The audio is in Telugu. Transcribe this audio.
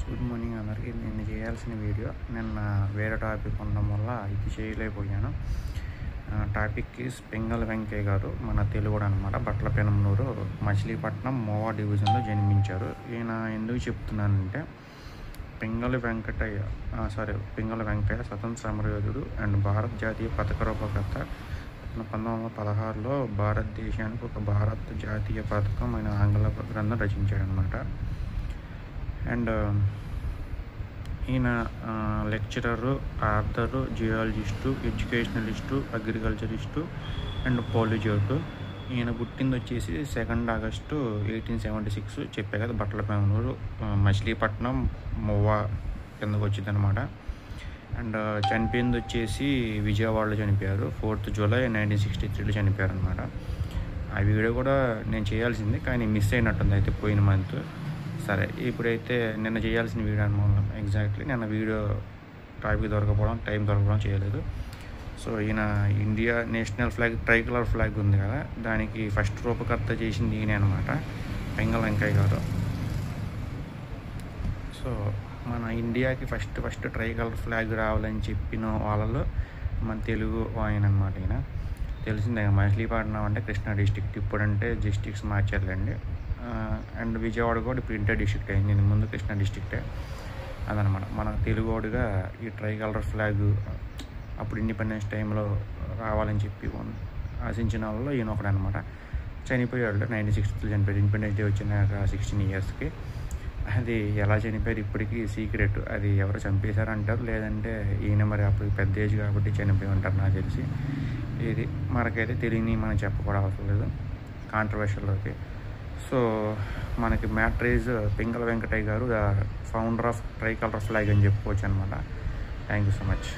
ఫ్రెండ్స్, గుడ్ మార్నింగ్ అందరికీ. నేను చేయాల్సిన వీడియో నిన్న వేరే టాపిక్ ఉండడం వల్ల ఇది చేయలేకపోయాను. టాపిక్ ఈజ్ పింగళ వెంకయ్య గారు, మన తెలుగుడు అనమాట. బట్లపెనమనూరు, మచిలీపట్నం, మోవా డివిజన్లో జన్మించారు. ఈయన ఎందుకు చెప్తున్నానంటే, పింగళ వెంకయ్య స్వతంత్ర సమరయోధుడు అండ్ భారత జాతీయ పథక రూపకర్త. 1916లో భారతదేశానికి ఒక భారత జాతీయ పథకం ఆయన ఆంగ్ల గ్రంథం రచించాడనమాట. అండ్ ఈయన లెక్చరరు, ఆర్థరు, జియాలజిస్టు, ఎడ్యుకేషనలిస్టు, అగ్రికల్చరిస్టు అండ్ పాలిజోటు. ఈయన పుట్టింది వచ్చేసి 2 ఆగస్టు 1876. చెప్పే కదా, బట్లపెనమనూరు, మచిలీపట్నం, మొవ్వా కిందకు వచ్చింది అనమాట. అండ్ చనిపోయింది వచ్చేసి విజయవాడలో చనిపోయారు. 4th జూలై 1963లో చనిపోయారు అనమాట. ఆ వీడియో కూడా నేను చేయాల్సింది, కానీ మిస్ అయినట్టుంది అయితే పోయిన మంత్. సరే, ఇప్పుడైతే నిన్న చేయాల్సిన వీడియో అనమాట. ఎగ్జాక్ట్లీ నిన్న వీడియో టాపిక్ దొరకపోవడం, టైం దొరకడం చేయలేదు. సో ఈయన India national flag, tricolour flag ఉంది కదా, దానికి ఫస్ట్ రూపకర్త చేసింది ఈయన అనమాట, పింగళ వెంకయ్య గారు. సో మన ఇండియాకి ఫస్ట్ ట్రైకలర్ ఫ్లాగ్ రావాలని చెప్పిన వాళ్ళలో మన తెలుగు ఆయన అనమాట. ఈయన తెలిసిందే, మచిలీపట్నం అంటే కృష్ణా డిస్టిక్ట్, ఇప్పుడంటే డిస్టిక్స్ మార్చారులేండి. అండ్ విజయవాడ కూడా ఇప్పుడు ఇంటర్ డిస్ట్రిక్ట్ అయింది, ముందు కృష్ణా డిస్ట్రిక్టే. అదనమాట మన తెలుగువాడుగా ఈ ట్రైకలర్ ఫ్లాగ్ అప్పుడు ఇండిపెండెన్స్ టైంలో రావాలని చెప్పి ఆశించిన వాళ్ళలో ఈయన ఒకడనమాట. చనిపోయాడు 1960లో చనిపోయాడు. ఇండిపెండెన్స్ డే వచ్చినాక 16 ఇయర్స్కి. అది ఎలా చనిపోయారు ఇప్పటికీ సీక్రెట్. అది ఎవరు చంపేశారు అంటారు, లేదంటే ఈయన మరి అప్పుడు పెద్ద ఏజ్ కాబట్టి చనిపోయి ఉంటారు నాకు తెలిసి. ఇది మనకైతే తెలియని మనం చెప్పకూడదు అవసరం లేదు కాంట్రవర్షియల్లోకి. సో మనకి మ్యాటర్ ఈజ్ పింగళ వెంకటయ్య గారు the founder of tricolour flag అని చెప్పుకోవచ్చు అనమాట. Thank you so much.